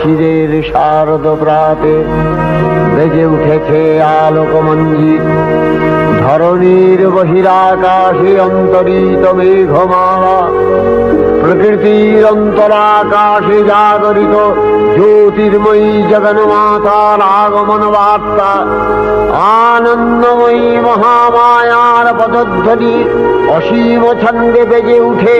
শিশিরের শারদ প্রাতে বেজে উঠেছে আলোকমঞ্জিত। ধরণীর বহিরাকাশে অন্তরিত মেঘমালা, প্রকৃতির অন্তরাকাশে জাগরিত জ্যোতির্ময়ী জগন্মাতার আগমন বার্তা। আনন্দময়ী মহামায়ার পদধ্বনি অসীম ছন্দে বেজে উঠে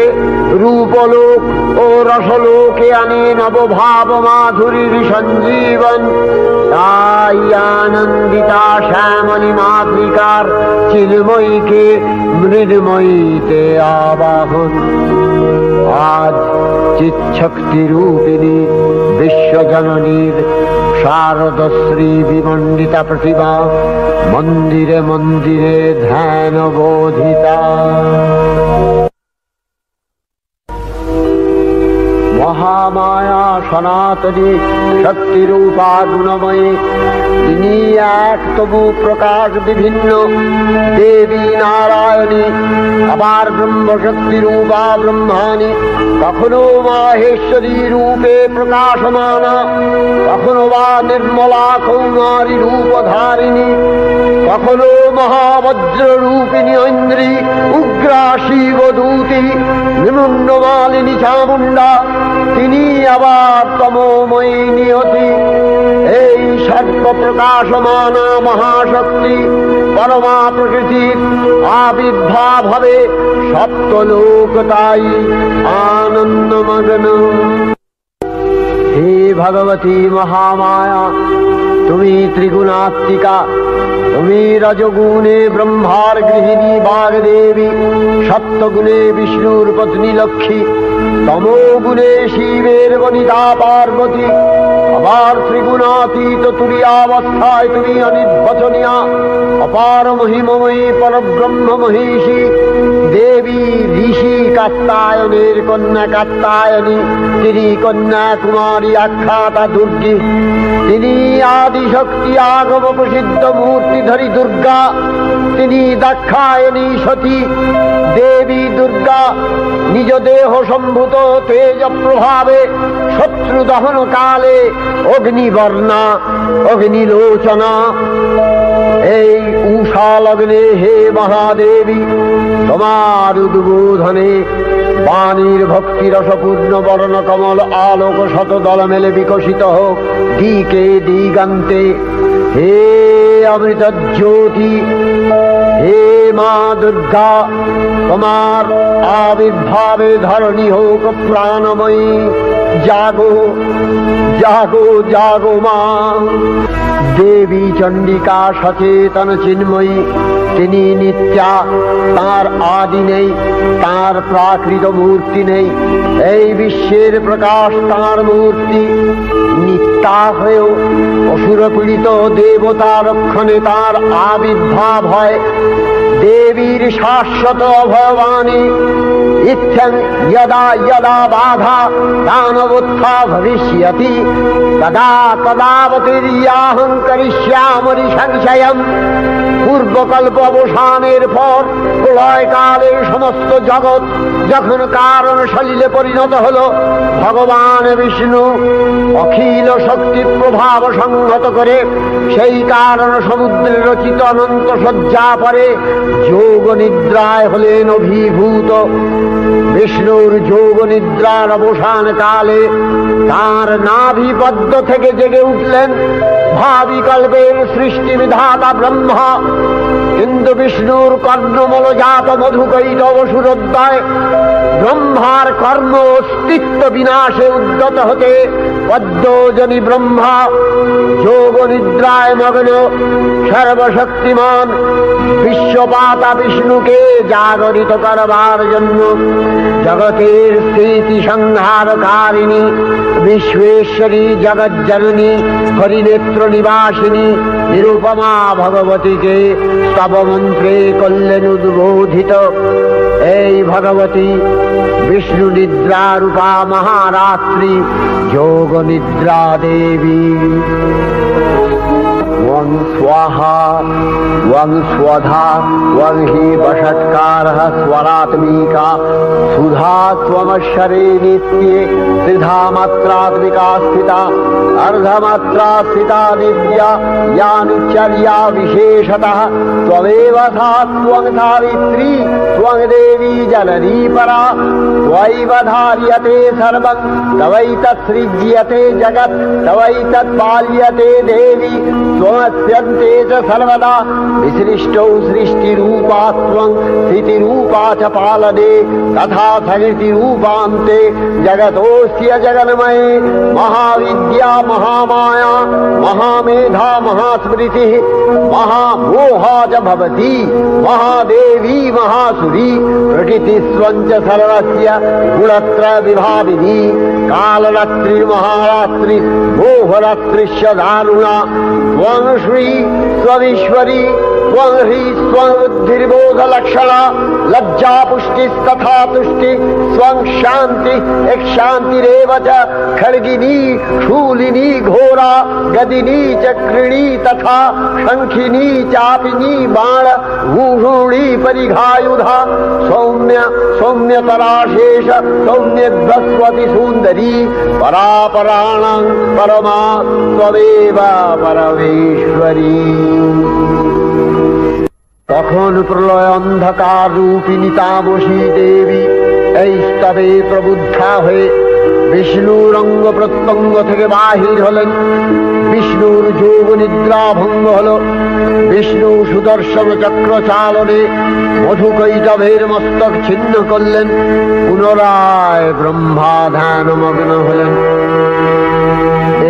রূপলোক ও রসলোকে আনে নবভাব মাধুরীর সঞ্জীবন। তাই আনন্দিতা শ্যামলী মাতৃকার চিন্ময়ীকে মৃন্ময়ীতে আবাহন। আজ চিৎশক্তি রূপিণী বিশ্বজননীর শারদশ্রী বিমণ্ডিতা প্রতিমা মন্দিরে মন্দিরে ধ্যান বোধিতা। মহামায়া সনাতনী শক্তিরূপা গুণময়ী, তিনি এক তবু প্রকাশ বিভিন্ন দেবী নারায়ণী, আবার ব্রহ্মশক্তি রূপা ব্রহ্মাণী, কখনো মাহেশ্বরী রূপে প্রকাশমানা, কখনো বা নির্মলা কৌমারী রূপধারিণী, কখনো মহাবজ্র রূপিণী ঐন্দ্রী, উগ্রা শিবদূতী, নিমুন্নমালিনী চামুণ্ডা, তিনি আবার তমোময়ী নিয়তি। এই সর্বপ্রকাশমানা মহাশক্তি পরমা প্রকৃতির আবির্ভাব হবে সপ্তলোক তাই আনন্দমগ্ন। হে ভগবতী মহামায়া, তুমি ত্রিগুণাত্মিকা, তুমি রজগুণে ব্রহ্মার গৃহিণী বাগদেবী, সপ্তগুণে বিষ্ণুর পত্নী লক্ষ্মী, তমোগুণে শিবের বনিতা পার্বতী, আবার ত্রিগুণাতীত তুরীয়াবস্থায় তুমি অনির্বচনীয়া অপার মহিমময়ী পরব্রহ্ম মহিষী দেবী, ঋষি কাত্যায়নের কন্যা কাত্যায়নী, তিনি কন্যা কুমারী আখ্যাতা দুর্গী, তিনি আদিশক্তি আগম প্রসিদ্ধ মূর্তিধরী দুর্গা, তিনি দাক্ষায়ণী সতী দেবী দুর্গা। নিজ দেহ সম্ভূত তেজ প্রভাবে শত্রু দহন কালে অগ্নিবর্ণা অগ্নিলোচনা। এই উষা লগ্নে হে মহাদেবী, তোমার উদ্বোধনে বাণীর ভক্তি রসপূর্ণ বর্ণ কমল আলোক শত দল মেলে বিকশিত হোক দিকে দিগান্তে। হে অমৃত জ্যোতি, হে মা দুর্গা, তোমার আবির্ভাবে ধরণী হোক প্রাণময়ী। জাগো জাগো জাগো মা। দেবী চণ্ডিকা সচেতন চিন্ময়ী, তিনি নিত্যা, তার আদি নেই, তার প্রাকৃত মূর্তি নেই। এই বিশ্বের প্রকাশ তার মূর্তি। নিত্যা হয়েও অসুর পীড়িত দেবতা রক্ষণে তার আবির্ভাব হয়। দেবীর শাশ্বত অভয়বাণী, ইত্যং যদা যদা বাধা দানবোত্থা ভবিষ্যতি তদা তদাবতীর্যাহং করিষ্যামি সংশয়ম। পূর্বকল্প অবসানের পর প্রলয়কালে সমস্ত জগৎ যখন কারণ সলিলে পরিণত হল, ভগবান বিষ্ণু অখিল শক্তি প্রভাব সংহত করে সেই কারণ সমুদ্রে রচিত অনন্ত শয্যা পরে যোগ নিদ্রায় হলেন অভিভূত। বিষ্ণুর যোগ নিদ্রার অবসান কালে তার নাভিপদ্ম থেকে জেগে উঠলেন ভাবিকল্পের সৃষ্টি বিধাতা ব্রহ্মা। কিন্তু বিষ্ণুর কর্ণমলজাত মধুকৈটব সুরোদ্দয় ব্রহ্মার কর্ম অস্তিত্ব বিনাশে উদ্যত হতে পদ্মজনী ব্রহ্মা যোগ নিদ্রায় মগ্ন সর্বশক্তিমান বিশ্বপাতা বিষ্ণুকে জাগরিত করবার জন্য জগতের স্থিতি সংহারকারিণী বিশ্বেশ্বরী জগজ্জননী হরিনেত্র নিবাসিনী নিরুপমা ভগবতীকে স্তবমন্ত্রে করলেন উদ্বোধিত। এই ভগবতী বিষ্ণু নিদ্রা রূপা মহারাত্রি যোগ নিদ্রা দেবী। ওং স্বাহা ওং স্বধা ওং হি বষৎকার अक्षरः स्वरात्मिका सुधा त्वमक्षरे नित्ये त्रिधा मात्रात्मिका स्थिता अर्धमात्रा स्थिता नित्या यानुचर्या विशेषतः त्वमेव सा त्वं सावित्री त्वं देवी जननी परा त्वयैव धार्यते सर्वं तवैतत्सृज्यते जगत् तवैतत्पाल्यते देवी त्वमस्यन्ते च सर्वदा विसृष्टौ सृष्टिरूपा त्वं स्थितिरूपा च पालने तथा सकृतिरूपान्ते जगतोऽस्य जगन्मये महाविद्या महामाया महामेधा महास्मृतिः महामोहा च भवति महादेवी महासुरी प्रकृतिस्त्वं च सर्वस्य गुणत्रय विभाविनी कालरात्रिर्महारात्रि मोहरात्रिश्च दारुणा त्वं श्री त्वमीश्वरी त्वं ह्री त्वं बुद्धिर्बोधलक्षणा लज्जा पुष्टिस्तथा तुष्टि स्वं शान्ति एक शान्तिरेव च खड्गिनी शूलिनी घोरा गदिनी चक्रिणी तथा शंखिनी चापिनी बाण भूषुणी परिघायुधा सौम्य सौम्यतराशेष सौम्यध्वस्वति सुन्दरी परापराणां परमा त्वमेव परमेश्वरी। তখন প্রলয় অন্ধকার রূপিণী তামসী দেবী এই স্তবে প্রবুদ্ধা হয়ে বিষ্ণুর অঙ্গ প্রত্যঙ্গ থেকে বাহির হলেন। বিষ্ণুর যোগ নিদ্রা ভঙ্গ হল। বিষ্ণু সুদর্শন চক্র চালনে মধুকৈটভের মস্তক ছিন্ন করলেন। পুনরায় ব্রহ্মা ধ্যানমগ্ন হলেন।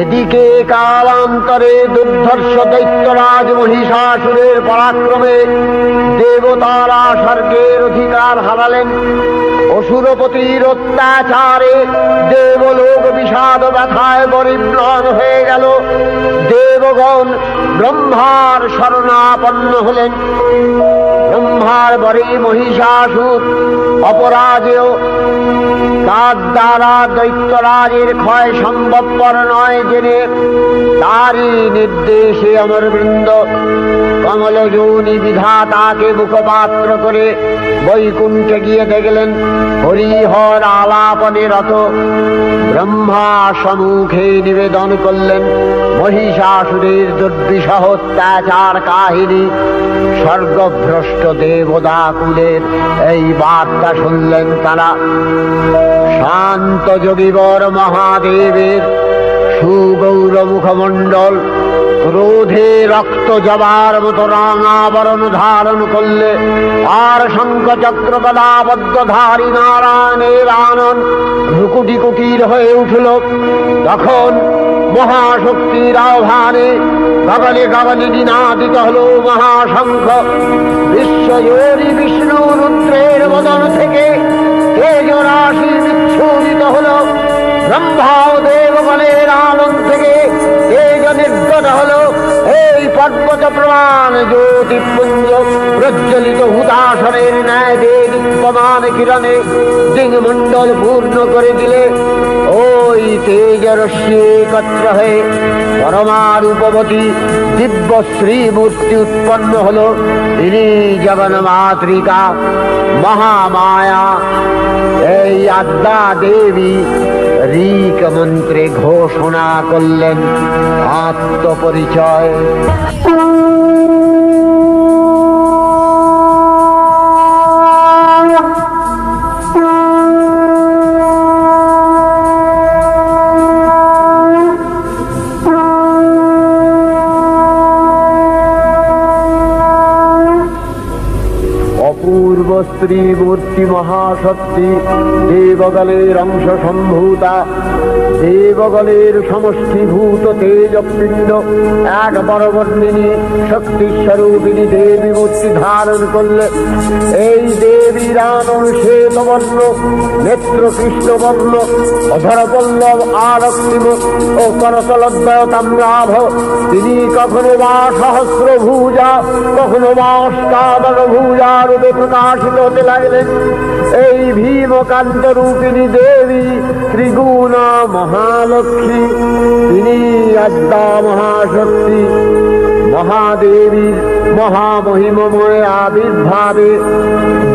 এদিকে কালান্তরে দুর্ধর্ষ দৈত্যরাজ মহিষাসুরের পরাক্রমে দেবতারা স্বর্গের অধিকার হারালেন। অসুরপতির অত্যাচারে দেবলোক বিষাদ ব্যথায় পরিম্লান হয়ে গেল। দেবগণ ব্রহ্মার শরণাপন্ন হলেন। ব্রহ্মার বরে মহিষাসুর অপরাজেয়, তার দ্বারা দৈত্যরাজের ক্ষয় সম্ভবপর নয় জেনে তারই নির্দেশে অমরবৃন্দ কমলযোনি বিধাতাকে মুখপাত্র করে বৈকুণ্ঠে গিয়ে দেখলেন হরিহর আলাপনে রত। ব্রহ্মা সম্মুখে নিবেদন করলেন মহিষাসুরের দুর্বিষহ অত্যাচার কাহিনী। স্বর্গভ্রষ্ট দেবদাকুলের এই বার্তা শুনলেন তারা। শান্ত যোগীবর মহাদেবের সুগৌর মুখমণ্ডল ক্রোধে রক্ত জবার মতো রাঙাবরণ ধারণ করলে, আর শঙ্খ চক্র গদাবদ্ধধারী নারায়ণের আনন ভ্রুকুটি কুটির হয়ে উঠল। তখন মহাশক্তির আহ্বানে গগনে গগনে নিনাদিত হল মহাশঙ্খ। বিশ্বজোরি বিষ্ণু রুদ্রের বদন থেকে তেজরাশি বিচ্ছুরিত হল। ব্রহ্মা ও দেবগণের আনন থেকে তেজ নির্গত হল। এই পর্বত প্রমাণ জ্যোতিপুঞ্জ প্রজ্বলিত হুতাশনের ন্যায় দীপ্যমান কিরণে দিগমণ্ডল পূর্ণ করে দিলে ওই তেজরশ্মি একত্র হয়ে পরমারূপবতী দিব্য শ্রীমূর্তি উৎপন্ন হল। তিনি জগন্মাতৃকা মহামায়া। এই আদ্যা দেবী ঋক মন্ত্রে ঘোষণা করলেন আত্মপরিচয়। অপূর্ব স্ত্রীমূর্তি মহাশক্তি দেবগণের অংশ সম্ভূতা, দেবগণের সমষ্টিভূত তেজপিণ্ড এক বরবর্ণিনী শক্তিস্বরূপিণী দেবী মূর্তি ধারণ করলে। এই দেবীর আনন শ্বেতবর্ণ, নেত্র কৃষ্ণবর্ণ, অধরপল্লব আরক্তিম ও করতলদ্বয় তাম্রাভ। তিনি কখনো বা সহস্রভুজা, কখনো বা অষ্টাদশ ভুজা রূপে প্রকাশিত হতে লাগলেন। এই ভীমকান্ত রূপিণী দেবী ত্রিগুণা মহালক্ষ্মী। তিনি আদ্যা মহাশক্তি মহাদেবীর মহামহিমময় আবির্ভাবে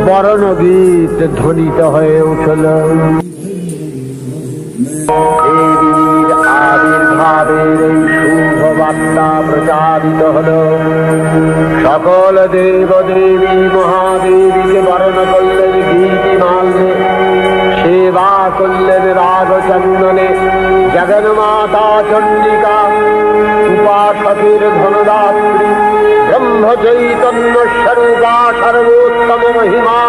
বরণগীত ধ্বনিত হয়ে উঠল। দেবীর আবির্ভাবের এই শুভ বার্তা প্রচারিত হল। সকল দেব দেবী মহাদেবীকে বরণ করলেন গীতি মাল্যে, সেবা করলেন রাগচন্দনে। জগন্মাতা চণ্ডিকা উপাসকের ধনদাত্রী, ব্রহ্ম চৈতন্য স্বরূপা সর্বোত্তম মহিমা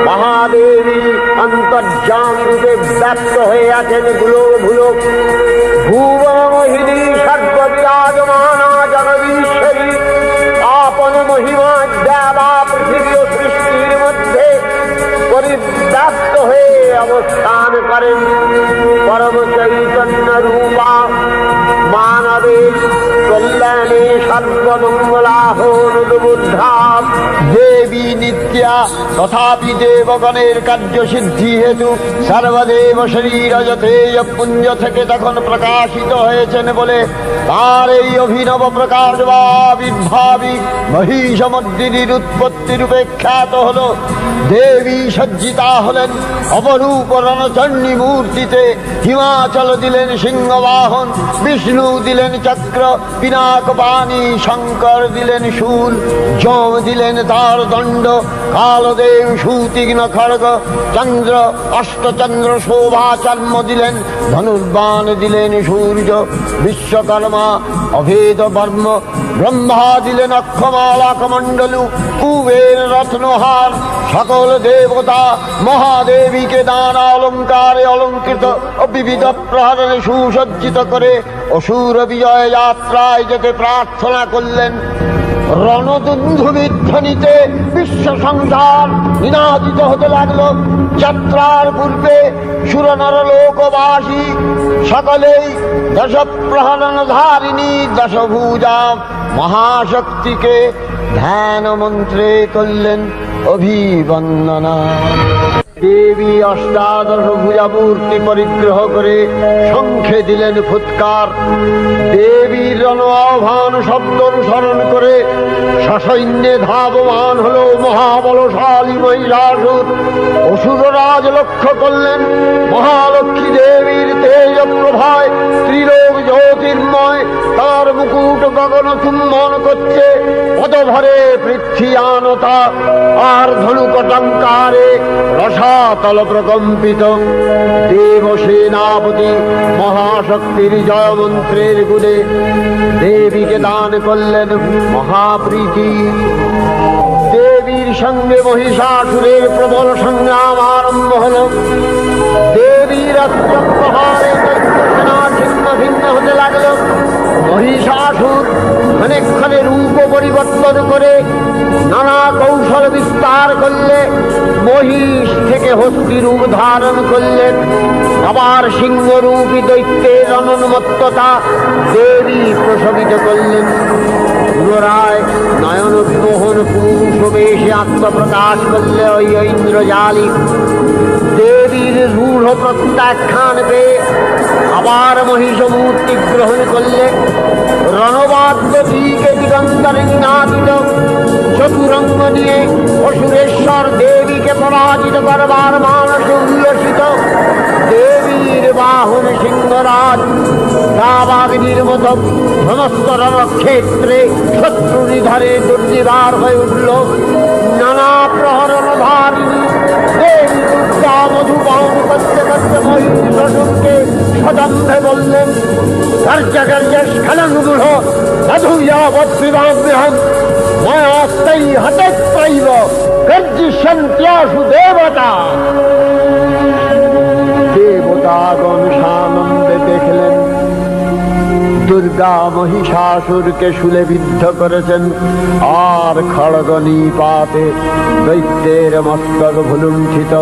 মহাদেবী অন্তর্যামী রূপে ব্যক্ত হয়ে আছেন গুলো ভুবনমোহিনী সর্ববিরাজমানা জগদীশ্বরী আপন মহিমা দেবা পৃথিবী ও সৃষ্টির মধ্যে পরিব্যাপ্ত হয়ে অবস্থান করেন। পরম চৈতন্য রূপা মানবের কল্যাণে সর্বমঙ্গলাহনুদ্বুদ্ধা দেবী নিত্যা, তথাপি দেবগণের কার্যসিদ্ধি হেতু সর্বদেব শরীরজতেয় পুঞ্জ থেকে তখন প্রকাশিত হয়েছেন বলে তার এই অভিনব প্রকাশ বা আবির্ভাবী মহিষমর্দিনীর উৎপত্তি রূপে খ্যাত হল। দেবী সজ্জিতা হলেন অপরূপ রণচণ্ডী মূর্তিতে। হিমাচল দিলেন সিংহবাহন, বিষ্ণু দিলেন চক্র পিনাক পানি, শঙ্কর দিলেন শূল, যম দিলেন তার দণ্ড, কালদেব সুতীক্ষ্ণ খড়গ, চন্দ্র অষ্টচন্দ্র শোভা চর্ম দিলেন, ধনুর্বাণ দিলেন সূর্য, বিশ্বকর্মা অভেদ বর্ম, ব্রহ্মা দিলেন অক্ষমালা কমণ্ডলু, কুবের রত্নহার। সকল দেবতা মহাদেবীকে নানা অলঙ্কারে অলঙ্কৃত ও বিবিধ প্রহরণে সুসজ্জিত করে অসুর বিজয় যাত্রায় যেতে প্রার্থনা করলেন। রণদুন্ধুবির ধ্বনিতে বিশ্ব সংসার নিনাদিত হতে লাগলো। যাত্রার পূর্বে সুরনর লোকবাসী সকলেই দশ প্রহরণ ধারিণী দশভুজা মহাশক্তিকে ধ্যান মন্ত্রে করলেন অভিবন্দনা। দেবী অষ্টাদশ ভুজা মূর্তি পরিগ্রহ করে শঙ্খে দিলেন ফুৎকার। দেবীর রণ আহ্বান শব্দ অনুসরণ করে সসৈন্যে ধাবমান হল মহাবলশালী মহিষাসুর। অসুররাজ লক্ষ্য করলেন মহালক্ষ্মী দেবীর তেজ প্রভায় ত্রিলোক জ্যোতির্ময়, তার মুকুট গগন চুম্বন করছে, পদভরে পৃথ্বীয়ানতা আর ধনুকটঙ্কারে রসাতল প্রকম্পিত। দেবসেনাপতি মহাশক্তির জয় মন্ত্রের গুণে দেবীকে দান করলেন মহাপ্রীতি। দেবীর সঙ্গে মহিষাসুরের প্রবল সংগ্রাম আরম্ভ হল। দেবীর অস্ত্রপ্রহারে সেনা ছিন্ন ভিন্ন হতে লাগল। মহিষাসুর ক্ষণে রূপ পরিবর্তন করে নানা কৌশল বিস্তার করলে মহিষ থেকে হস্তি রূপ ধারণ করলেন। আবার সিংহরূপী দৈত্যের অনুন্মত্ততা দেবী প্রশমিত করলেন। পুনরায় নয়ন বিমোহন পুরুষ বেশে আত্মপ্রকাশ করলে ওই ইন্দ্রজালী। দেবীর রূঢ় প্রত্যাখ্যান পেয়ে আবার মহিষ মূর্তি গ্রহণ করলে রণবাদ্য দিকে দিগন্তরে নিনাদিত চতুরঙ্গ নিয়ে অসুরেশ্বর দেবীকে পরাজিত করবার মানসে উল্লসিত। দেবীর বাহন সিংহরাজ দাবাগ্নির মতো সমস্ত রণক্ষেত্রে শত্রু নিধনে দুর্নিবার হয়ে উঠল। নানা প্রহরণ ধারিণী দেবী দুর্গা মধুপান করতে করতে মহিষাসুরকে সদম্ভে বললেন, গর্জ গর্জ স্খলনমূঢ় মধুযাবৎবিবাহ্যহং মায়াস্তৈ হতত্রৈব গর্জিষ্যন্ত্যাসু দেবতা। দেবতাগণ সানন্দে দেখলেন দুর্গা মহিষাসুরকে শুলে বিদ্ধ করেছেন, আর খড়গ নিপাতে দৈত্যের মস্তক ভুলুণ্ঠিত।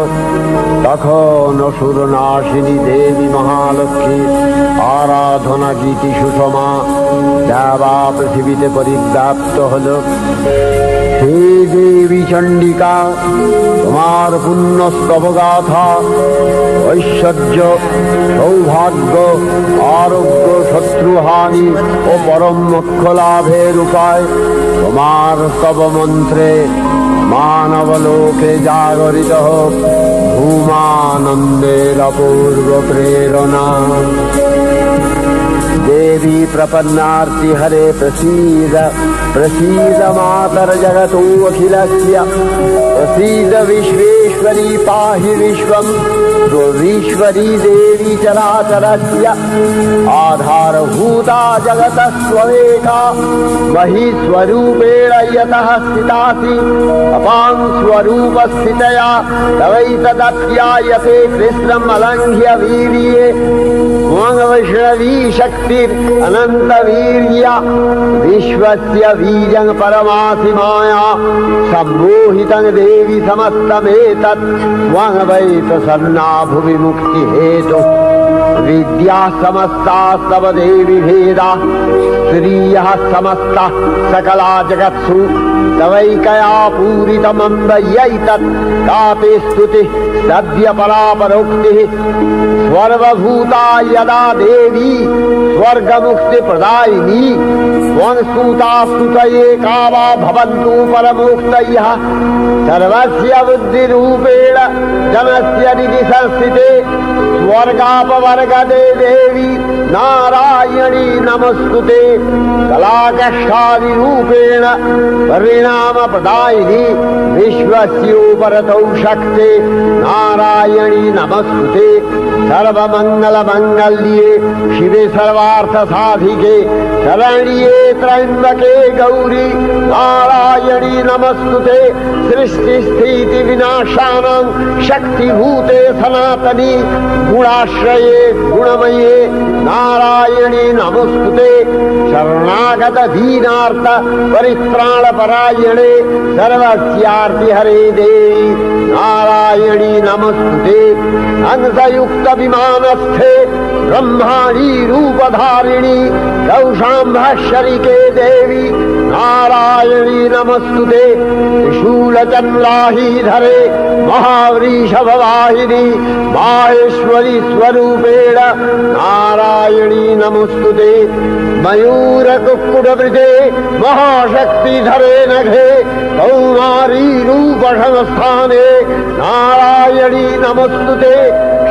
তখন অসুর নাশিনী দেবী মহালক্ষ্মী আরাধনা গীতি সুষমা দেবা পৃথিবীতে পরিব্যাপ্ত হল। हे देवी चंडिका, तुम्हार पुण्य स्तव गाथा ऐश्वर्य सौभाग्य आरोग्य शत्रुहानि और परम मोक्ष लाभेर उपाय तुम्हार स्तव मंत्रे मानव लोके जागरित भूमानंदेर अपूर्व प्रेरणा। देवी प्रपन्नार्ति हरे प्रसीद प्रसीद मातर जगतो अखिलस्य प्रसीद विश्वेश्वरी पाहि विश्वं दुर्वीश्वरी देवी चराचरस्य आधारभूता जगतस्त्वमेका महीस्वरूपेण यतः स्थितासि अपां स्वरूपस्थितया तवैतदप्यायते कृष्णम् अलङ्घ्य वीर्ये वैष्णवी शक्तिर् अनंत वीर्या विश्वस्य बीजं परमासि माया सम्मोहितं देवी समस्तमेतत् त्वं वै प्रसन्ना भुवि मुक्ति हेतु विद्या समस्ता तव देवी भेदा श्रियः समस्ता सकला जगत्सु तवैकया पूरितमम्बयैतत् ताते स्तुतिः सद्य परापरोक्तिः सर्वभूता यदा देवी स्वर्गमुक्ति प्रदायिनी त्वं स्तुता स्तुतये का वा भवन्तु परमोक्तयः सर्वस्य बुद्धिरूपेण जनस्य निधि संस्थिते स्वर्गापवर्गदे देवी नारायणी नमस्तुते कलाकष्टादिरूपेण परिणाम प्रदायिनी विश्वस्योपरतौ शक्ते नारायणी नमस्तुते सर्वमंगल मंगल्ये शिवे सर्वार्थ साधिके शरण्ये त्र्यंबके गौरी नारायणी नमस्तुते सृष्टि स्थिति विनाशानां शक्तिभूते सनातनी गुणाश्रये गुणमये नारायणी नमस्तुते शरणागत दीनार्थ परित्राण परायणे सर्वस्यार्ति हरे देवी नारायणी नमस्तुते अंशयुक्त विमानस्थे ब्रह्माणी रूपधारिणी कौशाम्भशरिके देवी नारायणी नमस्तुते शूलचन्द्राहीधरे महावृषभवाहिनी माहेश्वरी स्वरूपेण नारायणी नमस्तुते मयूरकुक्कुटवृते महाशक्तिधरे नघे कौमारी रूपसंस्थाने नारायणी नमस्तुते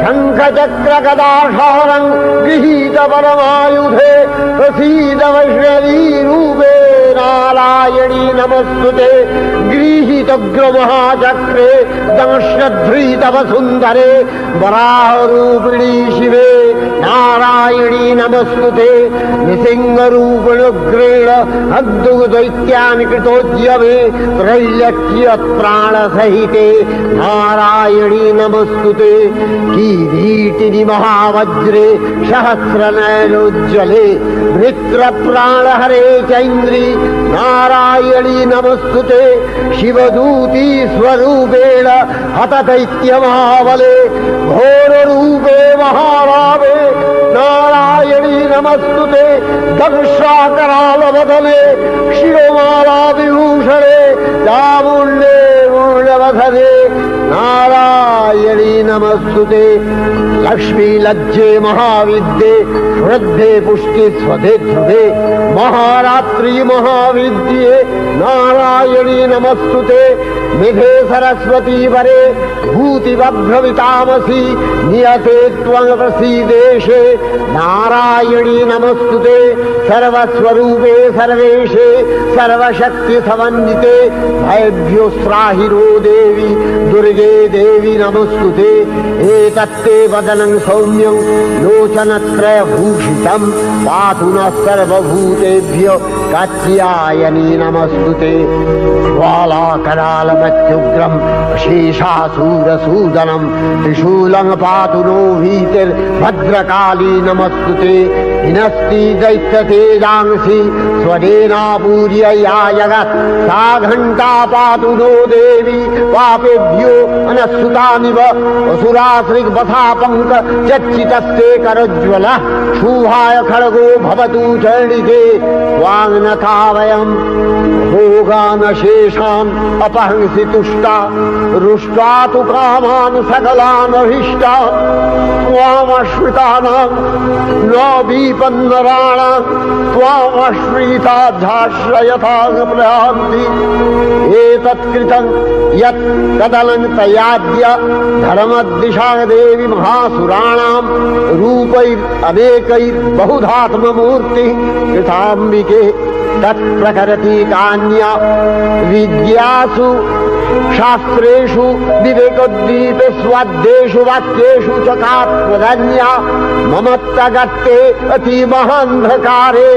शङ्खचक्रगदाशारं गृहीत परमायुधे प्रसीद वैष्णवी रूपे नारायणी नमस्तुते गृहीतोग्रमहाचक्रे दंश्यध्रीतवसुन्धरे वराहरूपिणी शिवे नारायणी नमस्तुते निसिंहरूपिणुग्रेण अद्भुतदैत्यानि कृतोद्यमे त्रैलक्ष्यप्राणसहिते नारायणी नमस्तुते किरीटिनि महावज्रे सहस्रनयनोज्ज्वले वृत्रप्राणहरे चैन्द्री नारायणी नमस्तुते शिवदूती स्वरूपेण हतदैत्यमहाबले घोररूपे महाभावे नारायणी नमस्तुते दंशाकरालवदने शिरोमाला विभूषणे चामुण्डे मूलवधने नारायणी नमस्तुते लक्ष्मी लज्जे महाविद्ये श्रद्धे पुष्टि स्वधे ध्रुवे महारात्रि महाविद्ये नारायणी नमस्तुते निधे सरस्वती वरे भूतिवभ्रमितामसि नियते त्वं प्रसीदेशे नारायणी नमस्तुते सर्वस्वरूपे सर्वेशे सर्वशक्ति समन्विते भयभ्योस्त्राहिरो देवी दुर्गे देवी नमस्तुते एतत्ते वदनं सौम्यं लोचनत्रयभूषितं पातु नः सर्वभूतेभ्यो कात्यायनी नमस्तुते ज्वालाकरालमत्युग्रं शेषासूरसूदनं त्रिशूलं पातु नो भीतिर्भद्रकाली नमस्तुते हिनस्ति दैत्यतेजांसि स्वरेणापूर्य या जगत् सा घण्टा पातु नो देवी पापेभ्यो अनस्सुतामिव असुराश्रिग्वथा पङ्क चच्चितस्ते करज्ज्वलः शुभाय खड्गो भवतु चर्णिते वाङ्नथा वयम् भोगानशेषान् अपहंसि तुष्टा रुष्ट्वा तु कामान् सकलान् अभीष्टान् त्वामश्रितानां न विपन्नराणां त्वामश्रिताध्याश्रयतां प्रयान्ति एतत्कृतं यत् कदलं तयाद्य धर्मद्दिशा देवी महासुराणां रूपैरनेकैर्बहुधात्ममूर्तिः कृताम्बिके तत्प्रकरति कान्या विद्यासु शास्त्रेषु विवेकोद्दीपे स्वाद्येषु वाक्येषु च कात्मदन्या ममत्तगत्ते अतिमहान्धकारे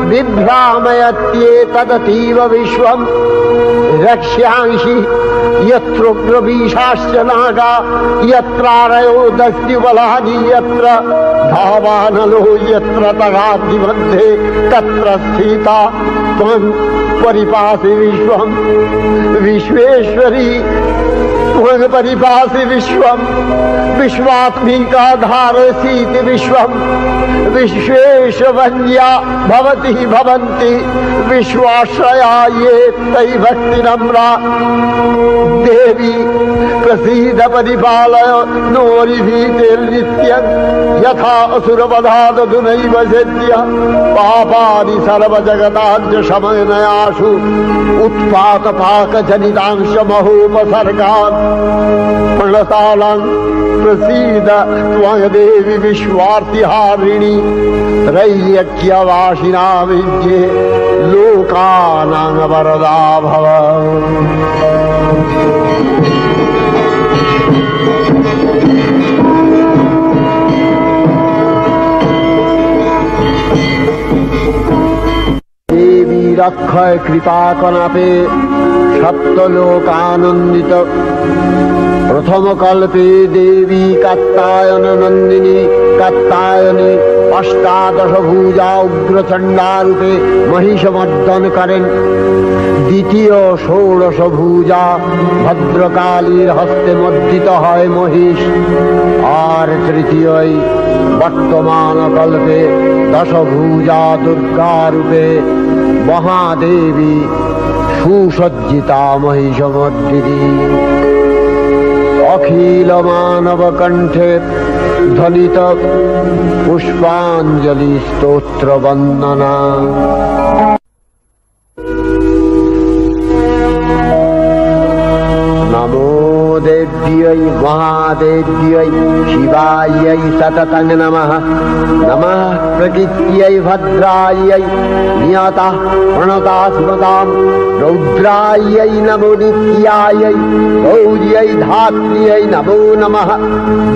बिभ्रामयत्येतदतीव विश्वम् रक्ष्यांसि यत्रोग्रवीशाश्च नागा यत्रारयो दस्युबलानि यत्र धावानलो यत्र तगाग्निमध्ये तत्र स्थिता त्वं परिपासि विश्वम् विश्वेश्वरी त्वं परिपासि विश्वम् विश्वात्मिका धारसीति विश्वम् विश्वेशवन्या भवति भवन्ति विश्वाश्रया ये तै भक्तिनम्रा देवी प्रसीद परिपालय नोरिभीतिर्नित्यं यथा असुरवधादधुनैव सद्य पापानि सर्वजगताञ्च शमनयासु उत्पातपाकजनितांश महोपसर्गान् प्रणतालां प्रसीद त्वं देवी विश्वार्तिहारिणी त्रैलोक्यवासिना विद्ये लोकानां वरदा भव। देवी रक्षय कृपा कनापे सप्तलोकानंदित प्रथम कल्पे देवी कात्यायन नंदिनी कात्यायनी अष्टादश भुजा उग्रचंडा रूपे महिषमर्दन करें द्वितीय षोडश भुजा भद्रकालीर हस्ते मर्दित है महिष और तृतीय वर्तमान कल्पे दश भुजा दुर्गा रूपे महादेवी सुसज्जिता महिषमर्दिनी अखिल मानव कंठे ध्वनित पुष्पांजलि स्तोत्र वंदना। नमो देव्यै महादेव्यै शिवायै सततं नमः। नमः प्रकृत्यै भद्रायै नियतः प्रणता स्मृतां रौद्रायै नमो नित्यायै गौर्यै धात्र्यै नमो नमः।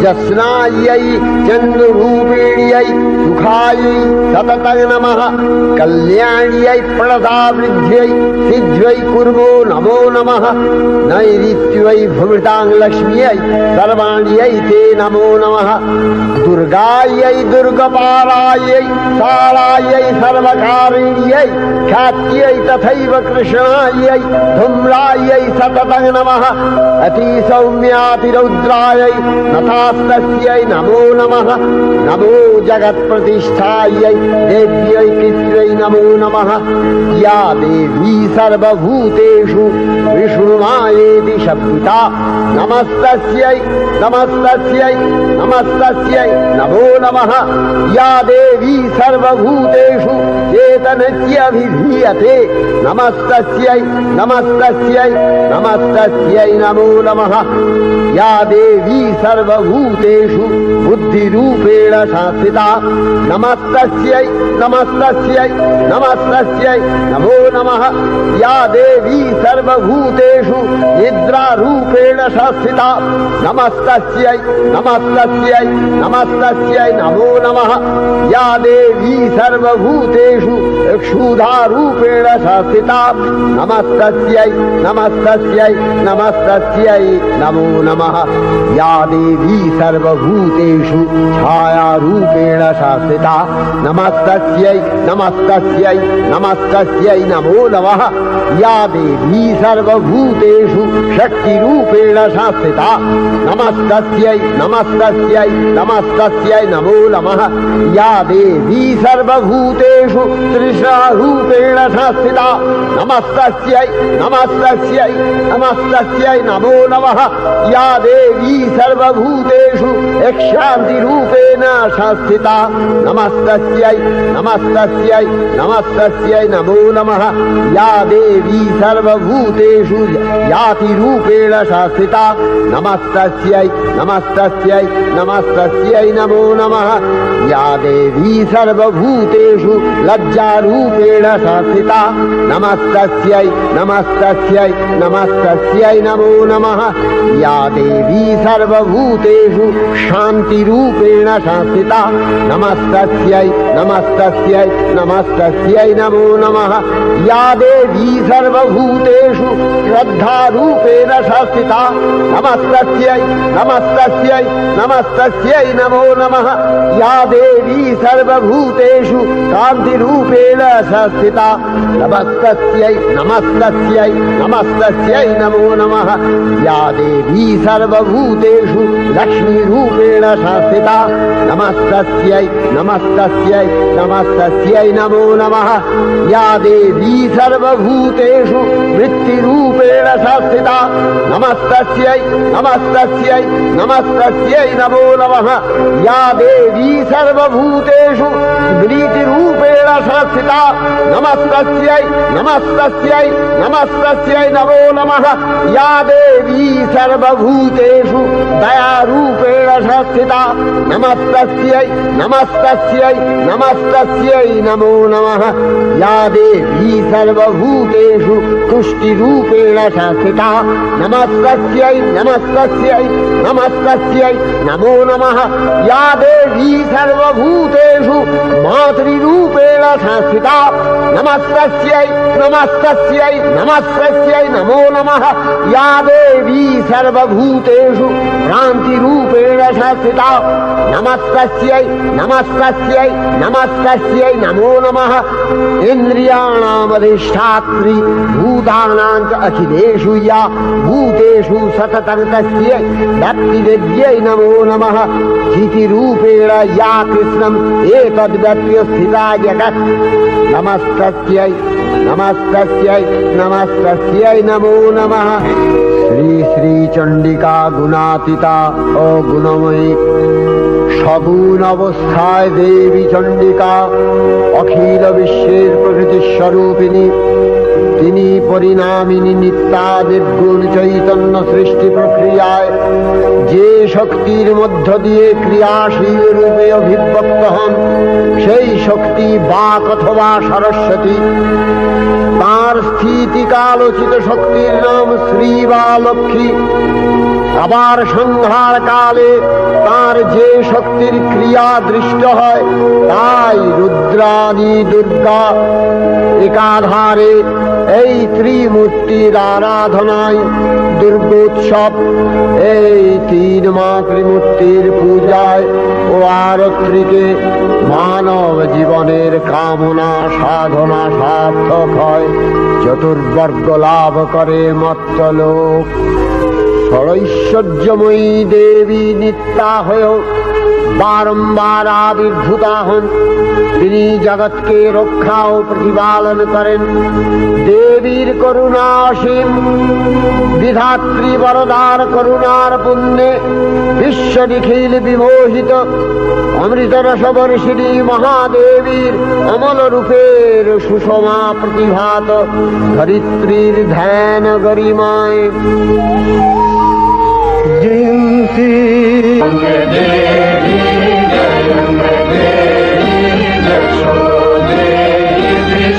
जस्नायै चन्द्ररूपिण्यै सुखायै सततं नमः। कल्याण्यै प्रणतावृद्ध्यै सिद्ध्यै कुर्मो नमो नमः। नैऋत्यै भृतां लक्ष्म्यै सर्वाण्यै ते नमो नमः। दुर्गायै दुर्गपारायै शालायै सर्वकारिण्यै ख्यात्यै तथैव कृष्णायै धूम्रायै सततं नमः। अतिसौम्यातिरौद्रायै नथास्तस्यै नमो नमः। नमो जगत्प्रतिष्ठायै देव्यै कृत्यै नमो नमः। या देवी सर्वभूतेषु विष्णुमायेति शब्दिता नमस्तस्यै नमस्तस्यै नमस्तस्यै नमो नमः। या देवी सर्वभूतेषु चेतनस्यभिधीयते नमस्तस्यै नमस्तस्यै नमस्तस्यै नमो नमः। या देवी सर्वभूतेषु बुद्धिरूपेण संस्थिता नमस्तस्यै नमस्तस्यै नमस्तस्यै नमो नमः या देवी सर्वभूतेषु निद्रारूपेण संस्थिता नमस्तस्यै नमस्तस्यै नमस्तस्यै नमो नमः या देवी सर्वभूतेषु क्षुधारूपेण संस्थिता नमस्तस्यै नमस्तस्यै नमस्तस्यै नमो नमः या देवी सर्वभूतेषु छायारूपेण संस्थिता नमस्तस्यै नमस्तस्यै नमस्तस्यै नमो नमः या देवी सर्वभूतेषु शक्तिरूपेण संस्थिता नमस्तस्यै नमस्तस्यै नमस्तस्यै नमो नमः या देवी सर्वभूतेषु तृष्णारूपेण संस्थिता नमस्तस्यै नमस्तस्यै नमस्तस्यै नमो नमः या देवी सर्वभूतेषु शान्तिरूपेण संस्थिता नमस्तस्यै नमस्तस्यै नमस्तस्यै नमो नमः या देवी सर्वभूतेषु यातिरूपेण संस्थिता नमस्तस्यै नमस्तस्यै नमस्तस्यै नमो नमः या देवी सर्वभूतेषु लज्जारूपेण संस्थिता नमस्तस्यै नमस्तस्यै नमस्तस्यै नमो नमः या देवी सर्वभूतेषु शान्तिरूपेण संस्थिता नमस्तस्यै नमस्तस्यै नमस्तस्यै नमो नमः या देवी सर्वभूतेषु श्रद्धारूपेण संस्थिता नमस्तस्यै नमस्तस्यै नमस्तस्यै नमो नमः या देवी सर्वभूतेषु कान्तिरूपेण संस्थिता नमस्तस्यै नमस्तस्यै नमस्तस्यै नमो नमः या देवी सर्वभूतेषु लक्ष्मीरूपेण संस्थिता नमस्तस्यै नमस्तस्यै नमस्तस्यै नमो नमः या देवी सर्वभूतेषु वृत्तिरूपेण संस्थिता नमस्तस्यै नमस्तस्यै नमस्तस्यै नमो नमः या देवी सर्वभूतेषु स्मृतिरूपेण संस्थिता नमस्तस्यै नमस्तस्यै नमस्तस्यै नमो नमः या देवी सर्वभूतेषु दयारूपेण संस्थिता नमस्तस्यै नमस्तस्यै नमस्तस्यै नमो नमः या देवी सर्वभूतेषु तुष्टिरूपेण संस्थिता नमस्तस्यै नमस्तस्यै नमस्तस्यै नमो नमः या देवी सर्वभूतेषु मातृरूपेण संस्थिता नमस्तस्यै नमस्तस्यै नमस्तस्यै नमो नमः या देवी सर्वभूतेषु भ्रान्तिरूपेण संस्थिता नमस्तस्यै नमस्तस्यै नमस्तस्यै नमो नमः इन्द्रियाणामधिष्ठात्री भूतानां च अखिलेषु या भूतेषु सततं तस्यै भक्तिवेद्यै नमो नमः स्थितिरूपेण या कृष्णम् एतद्व्यप्य स्थिता जगत् नमस्तस्यै नमस्तस्यै नमस्तस्यै नमो नमः श्री श्री चंडिका गुणातीता ओ गुणमयी सगुण अवस्थाय देवी चंडिका अखिल विश्वेर प्रकृति स्वरूपिणी তিনি পরিণামিনী নিত্যা নির্গুণ চৈতন্য সৃষ্টি প্রক্রিয়ায় যে শক্তির মধ্য দিয়ে ক্রিয়াশীল রূপে অভিব্যক্ত হন সেই শক্তি বাক অথবা সরস্বতী তার স্থিতিকালোচিত শক্তির নাম শ্রী বা লক্ষ্মী আবার সংহার কালে তার যে শক্তির ক্রিয়া দৃষ্ট হয় তাই রুদ্রাণী দুর্গা একাধারে এই ত্রিমূর্তির আরাধনায় দুর্গোৎসব এই তিন মাতৃমূর্তির পূজায় ও আরত্রিকে মানব জীবনের কামনা সাধনা সার্থক হয় চতুর্বর্গ লাভ করে মর্ত্যলোক ষড়ৈশ্বর্যময়ী দেবী নিত্যা হয়েও বারম্বার আবির্ভূতা হন তিনি জগৎকে রক্ষা ও প্রতিপালন করেন দেবীর করুণা অসীম বিধাত্রী বরদার করুণার পুণ্যে বিশ্ব নিখিল বিমোহিত অমৃতরস বর্ষিণী মহাদেবীর অমল রূপের সুষমা প্রতিভাত ধরিত্রীর ধ্যান গরিমায় জিন্সি দেবী জয় দেবী যশোদেবী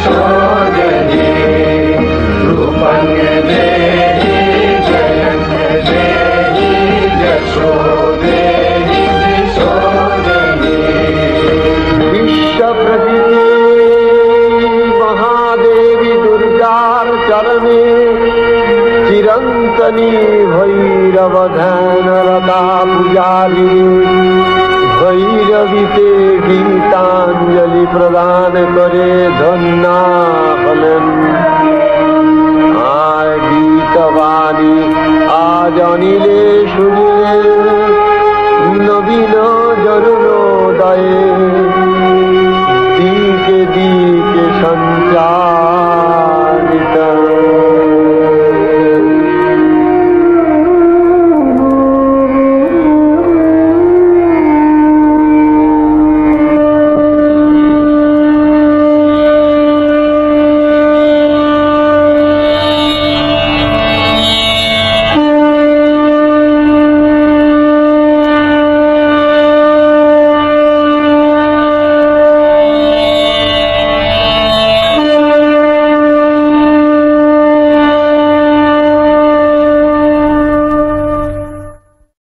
सोजनी रूपं देहि जयं देहि यशो देहि सोजनी विश्वप्रकृति महादेवी दुर्गार चरणे चिरंतनी भैरव ध्यान रता पुजारी भैरवीते गीतांजलि प्रदान करे धन्ना हलन आय गीतवाणी आज अनिले सुनिए नवीन जरुणोदये दिके दिके संचारित